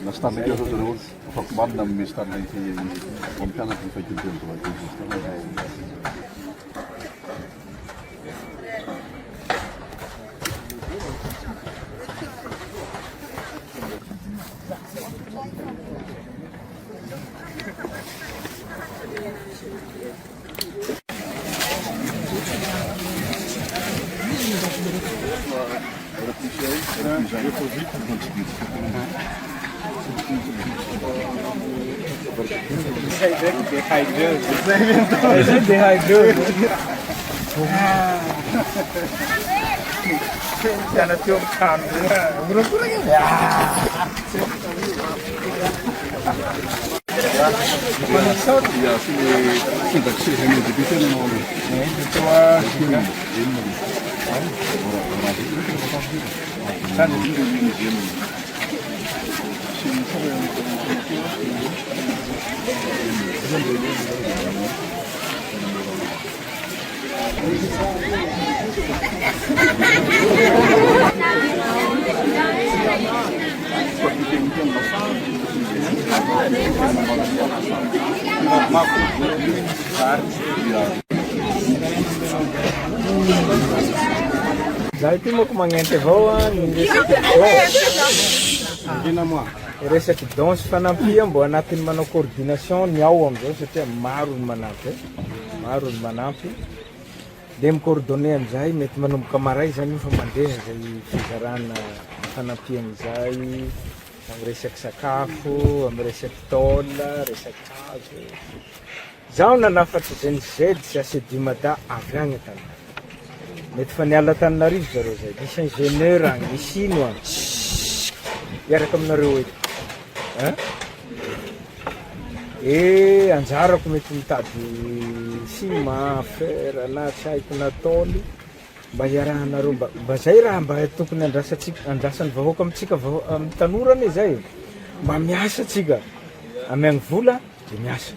Nastarna keo zao zareo afakomanina amin'ny starna ity mampianatra ny faikiliteny Zaho ity moko magnenty avao resaky danse fanampia mbo anatin'ny manao coordination ny ao amizao satria maro ny manampy de micoordonné amizay mety manomboka maray zany fa mandeha zay fizarana fanampian'izay amy resaky sakafo, amy resaky taola, resaky hazo. Zaho nanafatry GNZ sy ACDIMADA avy agny tany. Mety fa niala Tananarivo zareo zay, misy ingénieur agny, misy sino agny. Iaraka aminareo eto. Anjarako mety mitady ciment, fer, na tsy haiko na taoly mba hiarahanareo mba zay raha mba tokony andrasan'ny vahoaka amitsika amin'ny tanorany zay mba miasa tsika amiagny vola de miasa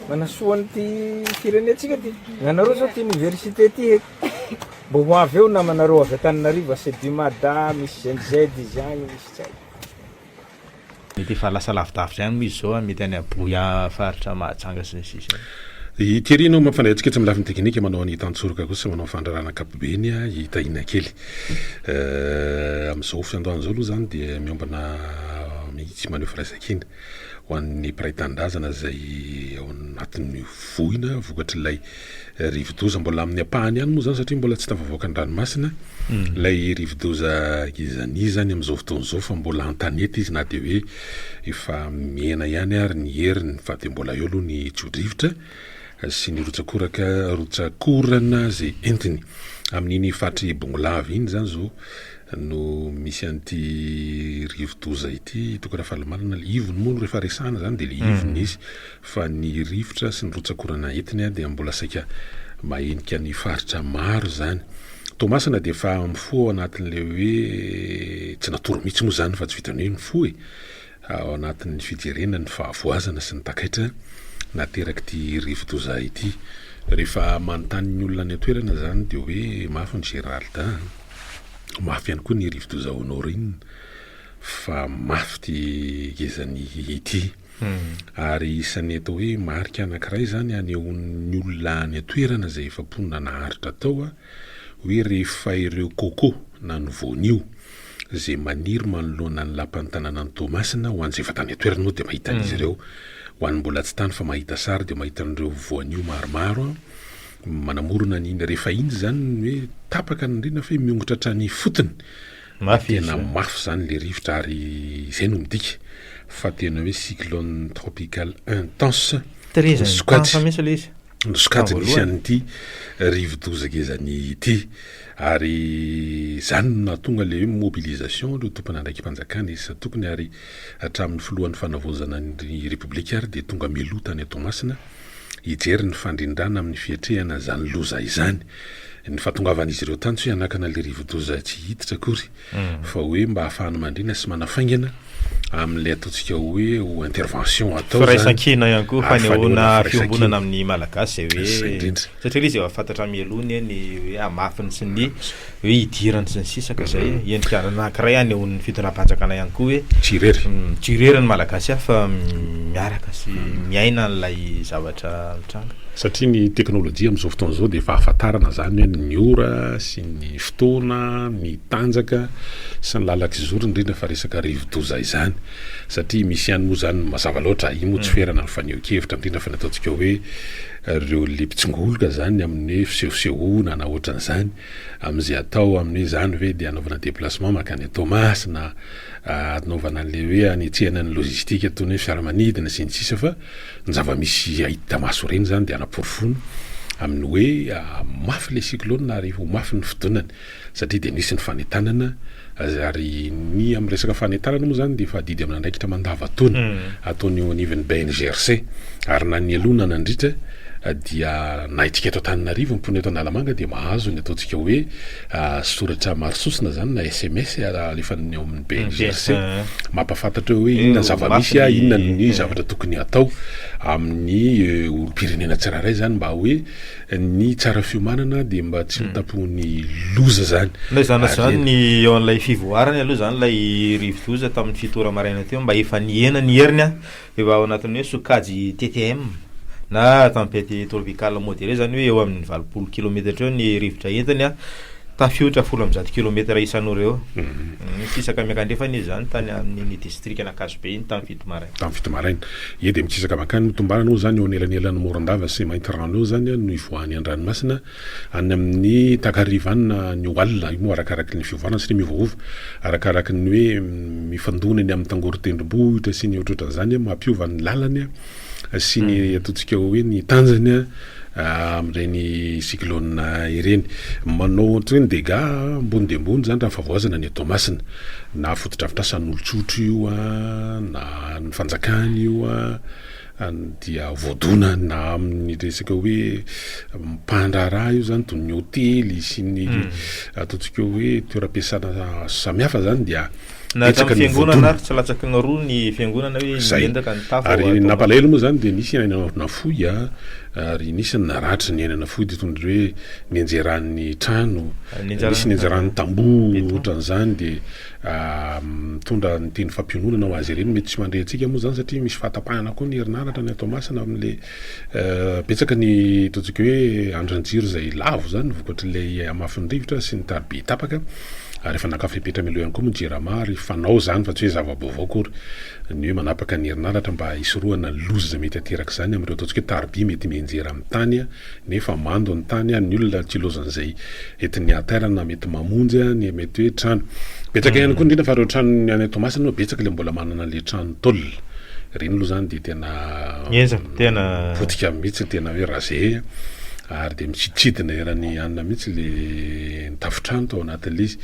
manasoany ty firenetsika ty gnanareo zao ty université ty eto mbo ho avy eo namanareo avy Tananarivo ACDIMADA misy GNZ izy agny misy tsay mety efa lasa lavidavitra ihany izy zao mety any Aboya faritra Mahajanga sy ny sisa. Iterino mampandatsika amin'ny lafiny teknika manao ny tantsoraka kosa manao fandrarana kapobeny hitahina kely am'izao fiandohana zao aloha zany dia miombana mihitsy maneho firaisan-kina ho an'ny praitandrazana zay ao anatin'ny vohina vokatr'ilay rivodoza mbola amin'ny ampahany ihany moa zany satria mbola tsy tafavoaka ny ranomasina lay rivodoza gizanizany am'izao fotoan'izao fa mbola antanety izy na de hoe efa miena ihany ary ny heriny fa de mbola eo aloha ny tso-drivotra sy ny rotsakorana zay entiny amin'iny fatry bongolava iny zany zao no misy an'ity rivodoza ity tokana falamalana ivony moa rehefa resana zany de le ivony izy fa ny rivotra sy ny rotsakorana entiny de mbola saika mahenika ny faritra maro zany Tomasina de fa mifoa anatin'le hoe tsy natoro mihitsy moa zany fa tsy vitany hoe mifoa ao anatin'ny fijerenany fahavoazana sy ny takaitra nateraky ty rivodoza ity rehefa manontany ny olona ny atoerana zany de hoe mafy ny Gérald mafy ihany koa ny rivodoza Honorine fa mafy ty gezany ity ary isan'ny atao hoe marika anankiray zany anehoan'ny olona ny atoerana zay efa ponina naharitra tao hoe rehefa ireo koko na ny voanio zay maniry manoloana ny lapan'ny tanàna ny Tomasina ho an'izay efa tany atoerana moa de mahita izy ireo ho an'ny mbola tsy tany fa mahita sary de mahita an'ireo voanio maromaro manamorona ny rehefa iny zany hoe tapaka ny rina fa miongotra hatrany fotony tena mafy zany le rivotra ary izay no midika fa tena hoe cyclone tropical intense nosokajy nisy an'ity rivodoza gezany ity ary zany natonga le hoe mobilisation le tompona andraiky mpanjakana izy tokony ary hatramin'ny filohan'ny fanavozana ny republika ary de tonga melotany Tomasina hijery ny fandrindrana amin'ny fietrehana zany loza izany ny fahatongavan'izy ireo tany tsy hoe anakana le rivodoza tsy hiditra akory fa hoe mba ahafahana mandrina sy manafaingana amin'ilay ataontsika hoe ho intervention atao firaisan-kina ihany koa fanehoana fiombonana amin'ny malagasy hoe satria izy efa fantatra mielony ny hoe amafiny sy ny hoe hidirany sy ny sisaka zay endrika anankiray anehoan'ny fitonam-panjakana ihany koa hoe tsirery ny malagasy fa miaraka sy miaina n'ilay zavatra mitranga satria ny teknôlôjia amin'izao fotoana zao dia efa ahafantarana zany hoe ny ora sy ny fotoana ny tanjaka sy ny lalaka izoro indrindra fa resaka rivodoza izany satria misy ihany moa zany mazava loatra io moa tsy ferana ny faneho-kevitra indrindra fa nataontsika hoe ireo lepitsingoloka zany amin'ny hoe fisehosehoana na ohatran'izany amin'izay atao amin'ny zany hoe dia anaovana déplacement makany Thomas na anaovana an'le hoe anetsehana ny logistika toy ny hoe fiaramanidina sy ny sisa fa ny zava-misy ahita maso reny zany dia anaporofona amin'ny hoe mafy le cyclone na ary ho mafy ny fidonany satria dia nisy ny fanetanana ary ny amin'ny resaka fanetanana moa zany dia efa didy amina andraikitra mandavatony ataony eo anivon'ny BNGRC ary na ny aloha na nandritra dia nahitrika eto Antananarivo mipony eto Analamanga dia mahazo ny ataontsika hoe soratra marisosina zany na SMS alefa ny amin'ny BNGRC mampafantatra hoe inona zava-misy inona ny zavatra tokony atao amin'ny olo-pirenena tsirairay zany mba hoe ny tsara fiomanana dia mba tsy mitapon'ny loza zany zany ny eo an'ilay fivoarany aloha zany lay rivodoza tamin'ny fitora maraina teo mba efa niena ny heriny efa ao anatin'ny hoe sokajy TTM na tempête tropicale modérée zany hoe eo amin'ny 20 kilometatra eo ny rivotra entany tafiotra 10 kilometatra isan'ora eo misisaka miakandrefany izy zany tany amin'ny district an'Ankazobe iny tamin'ny fito maraina dia mikisaka makany mitombarana io zany eo anelanelan'ny Morondava sy Maintirano eo zany no ivoahany an-dranomasina any amin'ny takarivanina ny Oalina io moa arakaraky ny fivoarana sy mivoova arakaraky ny hoe mifandonany amin'ny tangorotendrombohitra sy ny ohatrohatran'izany mampiova ny lalany sy ny ataontsika hoe ny tanjany amin'ireny cyclone ireny manao ohatra hoe ny dégâts ambony dia ambony zany raha favoazana ny atao masina na fotodrafitrasan'ny olotsotro io na ny fanjakany io dia voadona na amin'ny resaka hoe mpandraraha io zany toy ny hôtely sy ny ataontsika hoe toeram-piasana samihafa zany dia na fiangonana ary tsy latsaka ny roa ny fiangonana hoe miendaka ny tafo ary napalahelo moa zany dia nisy ainana fohy ary nisy ny naratra ny ainana fohy dia tondry hoe nienjeran'ny trano nisy nienjeran'ny tamboho ohatran'izany dia mitondra ny teny fampiononana ho azy ireny mety tsy mandre antsika moa zany satria misy fahatapahana koa ny herinaratra ny atao masina amin'le betsaka ny ataontsika hoe andran-jiro zay lavo zany vokatr'ilay amafin'ny rivotra sy ny tarby tapaka ary efa nakafipetra milo ihany koa moa jirama ary fanao zany fa tsy hoe zava-baovao kory ny hoe manapaka ny herinaratra mba hisoroana ny loza mety ateraka zany amin'ireo ataontsika hoe tarby mety mienjera amin'ny tany nefa mando ny tany ny olona tsy lozan'izay entin'ny aterana mety mamonjy ny mety hoe trano betsaka ihany koa indrindra fa reo trano ny any Tomasina betsaka le mbola manana le trano tôle reny aloha zany dia tena potika mihitsy tena hoe raze ary dia mitsiditsidina erany anina mihitsy le nitafitrano tao anatin'le izy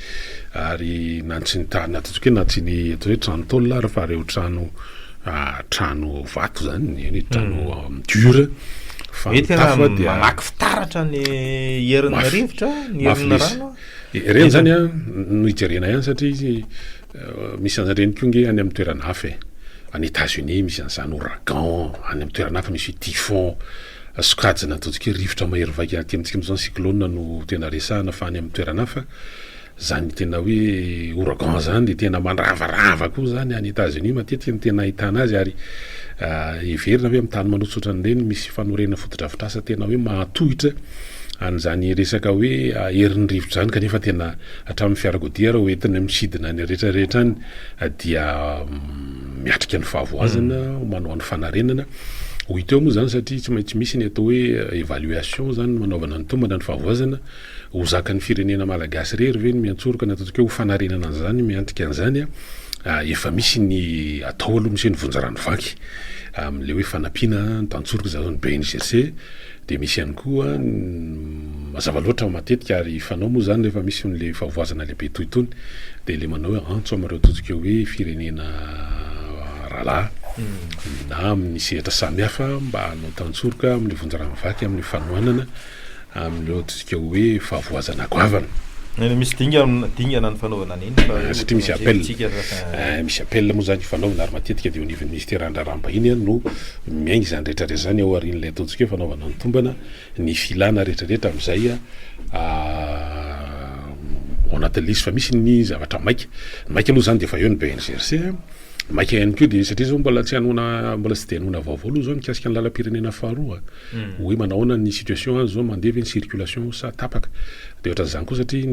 ary na tsy ny tany ataontsika hoe na tsy ny atao hoe trano tôle ary fa reo trano vato zany ny trano dure fa tena mamaky fitaratra ny herin'ny rivotra ny herin'ny rano reny zany no hijerena ihany satria izy misy an'ireny koa nge any amin'ny toerana hafa any États-Unis misy an'izany ouragan any amin'ny toerana hafa misy typhon sokajina ataontsika hoe rivotra mahery vaika aty amintsika amin'izao cyclone no tena resahana fa any amin'ny toerana hafa zany tena hoe ouragan zany dia tena mandravarava koa zany any États-Unis matetika ny tena ahitana azy ary everina hoe amin'ny tany manosotra an'ireny misy fanorena fotodrafitrasa tena hoe mahatohitra an'izany resaka hoe herin'ny rivotra zany kanefa tena hatramin'ny fiarakodia raha hoentina misidina ny rehetrarehetra any dia miatrika ny fahavoazana manao ny fanarenana ho iteo moa zany satria tsy maintsy misy ny atao hoe évaluation zany manaovana ny tombana ny fahavoazana ho zaka ny firenena malagasy rery ve ny miantsoroka ny ataontsika hoe ho fanarenana an'izany miantrika an'izany efa misy ny atao aloha misy ny vonjarano vaky amin'le hoe fanampiana ny tantsoroka zao ny BNGRC dia misy ihany koa mazava loatra matetika ary fanao moa zany rehefa misy n'le fahavoazana lehibe toy itony dia le manao hoe antso amin'ireo ataontsika hoe firenena rahalahy na amin'ny sehatra samihafa mba hanao tantsoroka amin'ny vonjarano vaky amin'ny fanohanana amin'leo tsika hoe fahavoazana goavana misy dingana ny fanaovana an'iny satria misy appel moa zany fanaovana ary matetika dia onivon'ny ministera andrarambahiny a no miaingy zany rehetrarehetra zany ao arin'ilay ataontsika hoe fanaovana ny tombana ny filana rehetrarehetra amin'izay ao anatin'le izy fa misy ny zavatra maika aloha zany de efa eo ny BNGRC maika ihany koa de satria zao mbola tsy de hanona vaovao aloha zao mikasika ny lalam-pirenena faharoa hoe manahoana ny situation azy zao mandeha ny circulation sa tapaka de ohatran'izany koa satria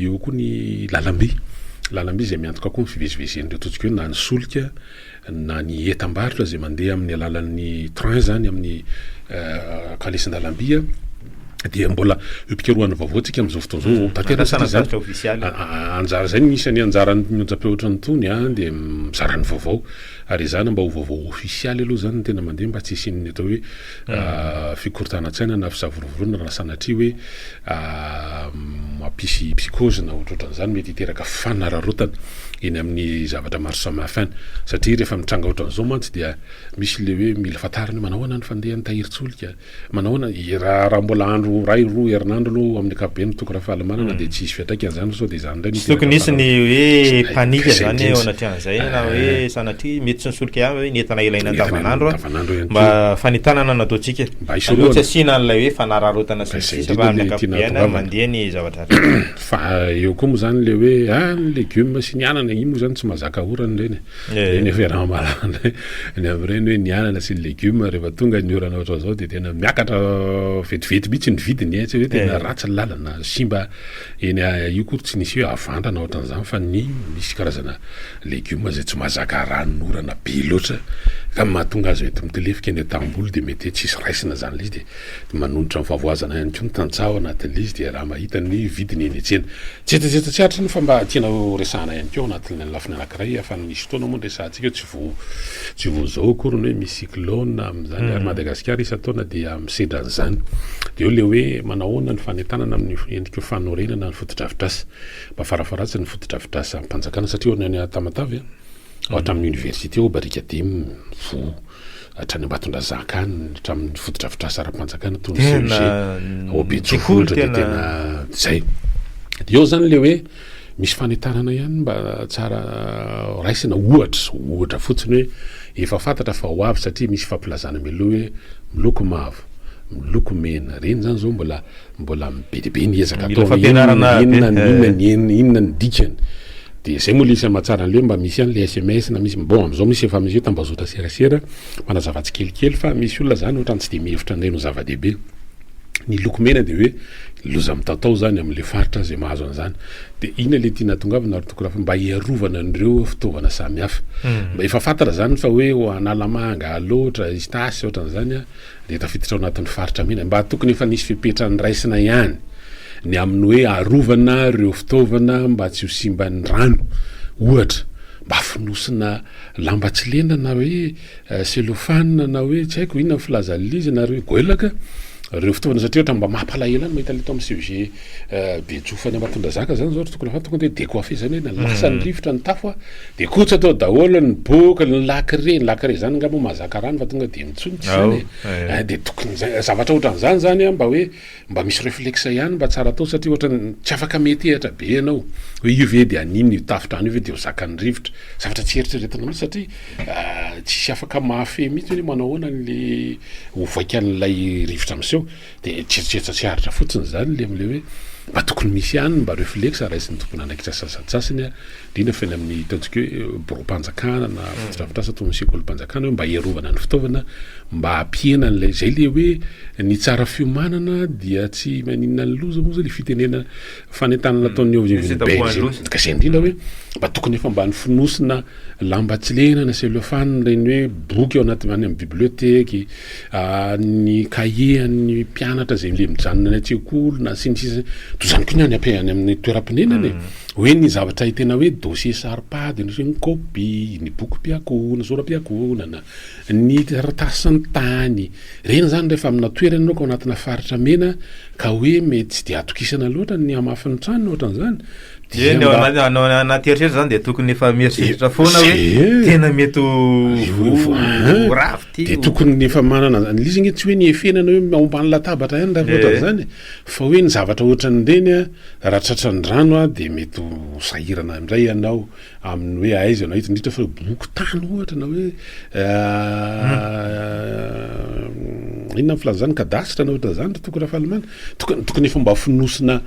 eo koa ny lalamby zay miantoka koa ny fivezivezen'ireo totsika hoe na ny solika na ny etam-barotra zay mandeha amin'ny alalan'ny train zany amin'ny kalesin-dalamby dia mbola ipikaroana vaovao tsika amin'izao fotoana zao tanteraka anjara zay ny isan'ny anjaran'ny onjam-peotra ny tony dia mizarany vaovao ary izany mba ho vaovao ofisialy aloha zany tena mandeha mba tsy isin'ny atao hoe fikortana-tsaina na fisavorovorona na sanatria hoe mampisy psychose na ohatrohatran'izany mety hiteraka fanararotana eny amin'ny zavatra maro samihafa any satria rehefa mitranga ohatran'izao mantsy dia misy le hoe mila fatariny manahoana ny fandehan'ny tahirin-tsolika manahoana raha mbola andro ray roa herinandro aloha amin'ny ankapobeny tokony fahalamanana dia tsy hisy fiatraikany zany sao dia zany ndray tokony nisy ny hoe panika zany ao anatin'izay na hoe sanatria mety tsy nisolika ihany hoe netana ilaina andavanandro mba fanitanana nataontsika tsy asiana an'ilay hoe fanararotana sisa fa amin'ny ankapobeny mandeha ny zavatra fa eo koa moa zany le hoe ny légume sy ny anana iny moa zany tsy mahazaka orana reny eny efa rahamalana ny amin'ireny hoe ny anana sy ny légume rehefa tonga ny orana ohatran'izao dia tena miakatra vetivety mihitsy ny vidiny tsy hoe tena ratsy ny lalana simba eny io koa tsy nisy hoe avandana ohatran'izany fa ny misy karazana légume zay tsy mahazaka ranon'orana be loatra ka mahatonga azy ety mitelefika eny atam-bolo dia mety tsisy raisina zany le izy dia manonotra ny fahavoazana ihany koa ny tantsaho anatin'le izy dia raha mahita ny vidiny eny etsena tsetsatseta tsy aritra ny fa mba tiana resahana ihany koa anatin'ny lafiny anankiray afa misy fotoana moa resahantsika tsy vo zao akoriny hoe misy cyclone amin'izany ary Madagasikara isa-taona dia misedra an'izany dia eo le hoe manahoana ny fanetanana amin'ny endrika fanorenana ny fotodrafitrasa mba farafaratsy ny fotodrafitrasa mpanjakana satria ny Tamatavy ohatra amin'ny université ao barika dimy fo hatrany Ambatondrazaka any hatramin'ny fotodrafitrasa ara-mpanjakana toy ny CEG ao Betsofotra dia tena zay dia eo zany le hoe misy fanetanana ihany mba tsara raisina ohatra fotsiny hoe efa fantatra fa ho avy satria misy fampilazana mialoha hoe miloko mavo miloko mena reny zany zao mbola mibedibe ny ezaka atao inona ny dikany dia zay moa lisy mahatsara an'le mba misy an'le SMS na misy bon amin'izao misy efa misy hoe tambazotra serasera manazavatsy kelikely fa misy olona zany ohatrany tsy dia mihevitra an'ireny zava-dehibe ny loko mena dia hoe loza mitatao zany amin'le faritra zay mahazo an'izany dia ina le tiana tongavana ary tokony mba hiarovana an'ireo fitaovana samihafa mba efa fantatra zany fa hoe ho analamanga aloatra istasy ohatran'izany dia tafiditra ao anatin'ny faritra mena mba tokony efa nisy fipetrany raisina ihany ny amin'ny hoe arovana ireo fitaovana mba tsy ho simba ny rano ohatra mba finosina lamba tsy lena na hoe selofana na hoe tsy haiko inona filazalizy na hoe goelaka ireo fitaovana satria ohatra mba mampalahelo any mahita leto amin'ny CEG Betsofany Ambatondrazaka zany zao tokony afa tonga de décoiffé zany hoe lasa ny rivotra ny tafo dia kotsy atao daholo ny boka ny lakre zany ngamba mahazaka rano fa tonga de mitsonitsy zany dia tokony zavatra ohatran'izany zany mba hoe mba misy réflexe ihany mba tsara atao satria ohatra tsy afaka metehatra be ianao hoe io ve dia anino io tafotrano io ve dia ho zakany rivotra zavatra tsy eritreretana mihitsy satria tsisy afaka mahafe mihitsy hoe manao ahoana n'le hovaika an'ilay rivotra amin'iseo dia tsetsetsa tsy aritra fotsiny zany le am'le hoe mba tokony misy ihany mba réflexe raisiny tokony anaikitra sasatsasiny indrindra fa eny amin'ny taontsika hoe bureau-mpanjakana na fotodrafitrasa toy ny sekolim-panjakana hoe mba hiarovana ny fitaovana mba hampiena an'ilay zay le hoe ny tsara fiomanana dia tsy maninona ny loza moa zany le fitenena fanentanana ataon'ny ka zay indrindra hoe mba tokony efa mba ny finosina lamba tsy lena na cellophane reny hoe boky ao anaty any amin'ny biblioteka ny cahier ny mpianatra zay le mijanona ny an-tsekoly na sinisisa toy zany koa ny any amin'ny toeram-pinenany hoe ny zavatra hitena hoe dossier saripady ny copie ny boky-piakona sora-piakonana ny ratasany tany reny zany rehefa amina toerana anao ka anatina faritra mena ka hoe mety tsy de atokisana loatra ny amafiny trano ohatran'izany anaty eritreritra zany de tokony efa mieritreritra foana hoe tena mety rafy de tokony efa manana lizigny tsy hoe ny efenana hoe maombany latabatra ihany raha ohatran'izany fa hoe ny zavatra ohatran'ireny raha tratran'ny rano a de mety sahirana amindray ianao amin'ny hoe aiza anao hitindritra fa boky tany ohatra na hoe inona filazany kadasitra na ohatra zany tokony raha fahalamana tokony efa mba finosina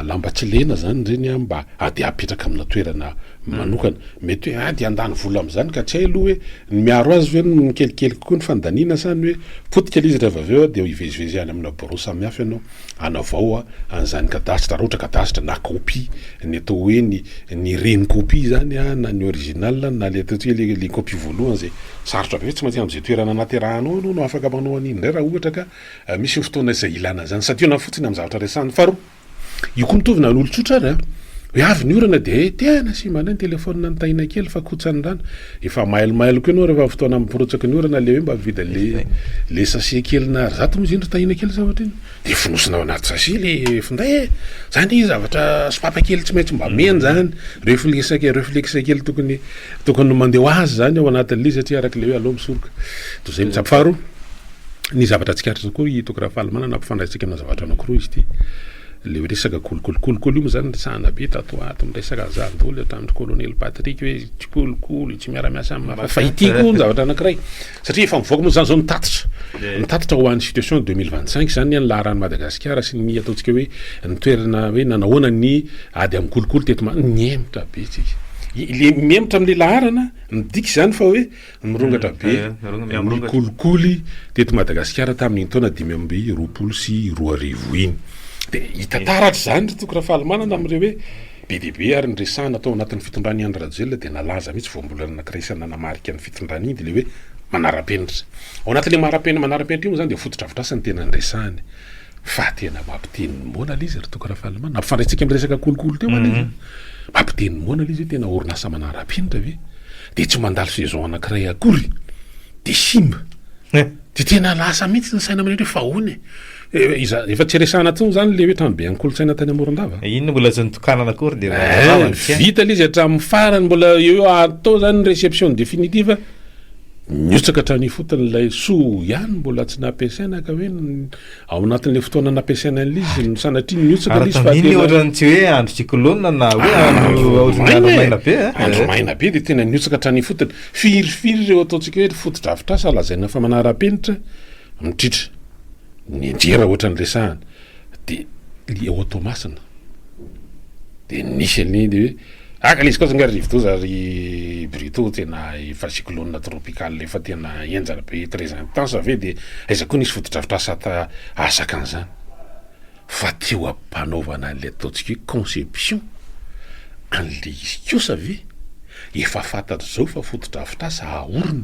lamba tsy lena zany reny a mba ady apetraka amina toerana manokana mety hoe ady andany vola am'izany ka tsy hay aloha hoe ny miaro azy hoe mikelikely kokoa ny fandaniana sany hoe potika lizy rehefa aveo de hivezivezy any amina bureau samihafa ianao anavao an'izany kadasitra raha ohatra kadasitra na copie ny atao hoe ny reny copie zany a na ny original na le atao hoe le copie voalohany zay sarotra be tsy maintsy am'izay toerana naterahanao anao no afaka manao an'iny ndray raha ohatra ka misy fotoana izay ilana zany satria na fotsiny amin'ny zavatra resany faharoa io koa mitovina n'olotsotra ary hoe avy ny orana de tena sy manay ny telefonina ny taina kely fa kotsany rano efa mailomailo koa ianao rehefa fotoana miporotsaky ny orana le hoe mba vida le sachet kely na zato moa zindry taina kely zavatra iny de finosina ao anaty sachet le finday zany zavatra sopapa kely tsy maintsy mba meny zany réflexe kely tokony mandeha azy zany ao anatin'le satria araka le hoe aloha misoroka to zay mitsapy faharoa ny zavatra tsikatra koa hitoko raha fahalamana na mpifandraitsika amina zavatra anankiroa izy ty le hoe resaka kolokolo io moa zany resahana be tatoato miresaka zandolo atamin'ny colonel Patrick hoe tsy kolokolo tsy miara-miasa amin'ny fa ity koa ny zavatra anankiray satria efa mivoaka moa zany zao nitatitra ho an'ny situation 2025 zany ny laharany Madagasikara sy ny ataontsika hoe ny toerana hoe nanahoana ny ady amin'ny kolokolo teto niemotra be tsika le miemotra amin'le laharana nidiky zany fa hoe mirongatra be ny kolikoly teto Madagasikara tamin'iny taona 2020 sy 2020 iny de hitataratra zany toko raha fahalamanana am'ireo hoe be deaibe ary nyresahana atao anatin'ny fitondrany andro rajelona de nalaza mihitsy voambolana anankiray isana namarika ny fitondrany iny de le hoe manara-penitra ao anatin'le manara-penitra io moa zany de fotodrafitrasa ny tena nyresahany fa tena mampiteny moana lizy ry toko raha fahalamana ampifandraitsika am'resaka kolokolo teo izy mampiteny moana lizy hoe tena orinasa manara-penitra ve de tsy mandalo saison anankiray akory de simba de tena lasa mihitsy ny saina amin'ireo fa hony efa tsy resahana tsony zany le hoe tranobe any kolotsaina tany Morondava ino mbola tsy nitokanana akory de vita lizy hatramin'ny farany mbola eo atao zany ny réception définitive niotsaka hatrany fotony lay soa ihany mbola tsy nampiasaina ka hoe ao anatin'le fotoana nampiasaina an'izy ny sanatria niotsaka lizy fa tsy hoe andro sikolona na andro maina be de tena niotsaka hatrany fotony firifiry reo ataontsika hoe fotodrafitrasa lazaina fa manara-penitra mitritra ny enjera ohatra ny resahana de li automasina de nisy any de hoe aka lizy koa zangary rivodoza ry brito tena efa cyclone tropical efa tena enjana be très intense ave de aiza koa nisy fotodrafitrasa asaka an'izany fa teo ampanaovana an'le ataontsika hoe conception an'le izy kosa ve efa fantatro zao fa fotodrafitrasa aorina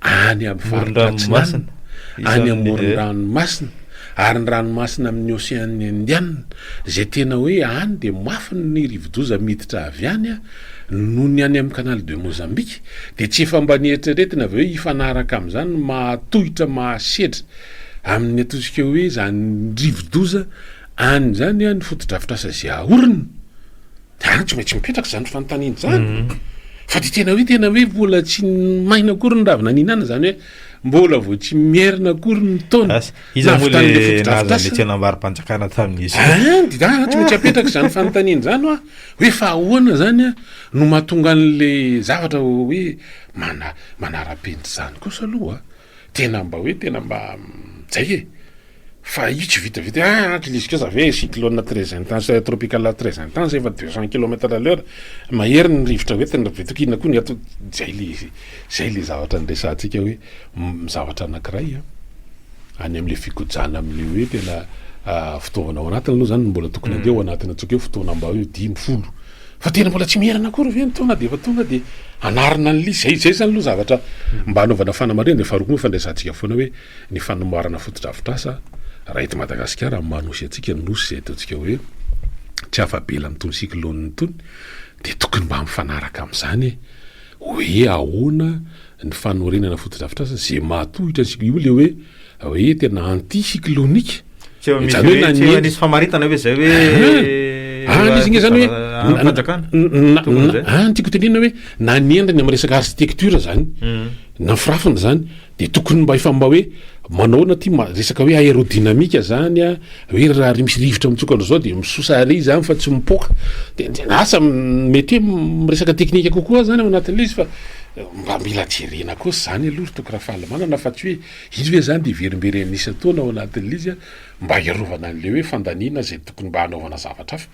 any amin'ny faritratsinana any amoron-ranomasina ary ny ranomasina amin'ny océan Indiana zay tena hoe any de mafiny ny rivodoza miditra avy any a noho ny any amin'ny canal de Mozambique de tsy efa mba nieritreretina avy hoe ifanaraka amin'izany mahatohitra mahasedra amin'ny ataontsika hoe zany rivodoza any zany a ny fotodrafitrasa zay aorina de tsy maintsy mipetraka zany fanontaniana zany fa de tena hoe mbola tsy maina akory ny ravina ninana zany hoe mbola vo tsy mierina akory ny taona iza moa le naza le tsy nambarim-panjakana tamin'izy tsy maintsy apetraka zany fanontaniana zany hoe fa ahoana zany a no mahatonga an'le zavatra hoe manara-penitra zany kosa aloha tena mba zay e fa io tsy vitavita lizy kosa ave cyclone très intense tropical très intense efa 200 km/h mahery ny rivotra hoe tena vetokina koa ny ato zay le zavatra nresantsika hoe zavatra anankiray any am'le fikojana amin'le hoe tena fitaovana ao anatiny aloha zany mbola tokony andeha ao anatiny atsoka hoe fotoana mba hoe 10 fa tena mbola tsy mierana akory ve ny taona de efa tonga de anarina an'lizy zay zany aloha zavatra mba anaovana fanamarena de faharoa koa fandraisantsika foana hoe ny fanomarana fotodrafitrasa raha eto Madagasikara manosy atsika nosy zay ataontsika hoe tsy afabela am'tony cyclone tony de tokony mba mifanaraka am'izany hoe ahoana ny fanorenana fotodrafitrasa zay mahatohitra io le hoe tena anti cyclonique nisy famaritana hoe zay hoe izy gne zany hoe tiako tenena hoe na niendriny amy resaka architecture zany na firafina zany de tokony mba efa mba hoe manaona ty resaka hoe aérodynamique zany a hoe raha misy rivotra mitsokana zao de misosa ary zany fa tsy mipoka de asa mety hoe miresaka teknika kokoa zany anatin'le izy fa mba mila jerena kosa zany aloha toko raha fahalamanana fa tsy hoe izy hoe zany de verimberenisa taona ao anatin'le izy a mba iarovana an'le hoe fandaniana zay tokony mba hanaovana zavatra hafa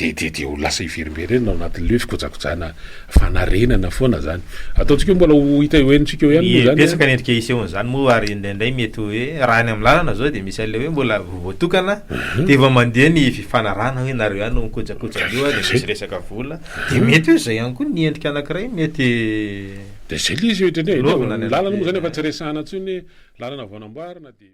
de ho lasa iverimberena ao anatin'le hoe fikojakojana fanarenana foana zany ataontsika mbola ho hita hoenitsika eo ihany zany pesaka nendrika isehoan zany moa ary indraindray mety hoe raha any amin'ny lalana zao de misy an'le hoe mbola voatokana de efa mandeha ny fifanarana hoe nareo ihany no mikojakojan'io de misy resaka vola de mety hoe zay ihany koa ny endrika anankiray mety de zay le izy ohatrany hoe lalana moa zany efa tsy resahana ntsony lalana voanamboarina de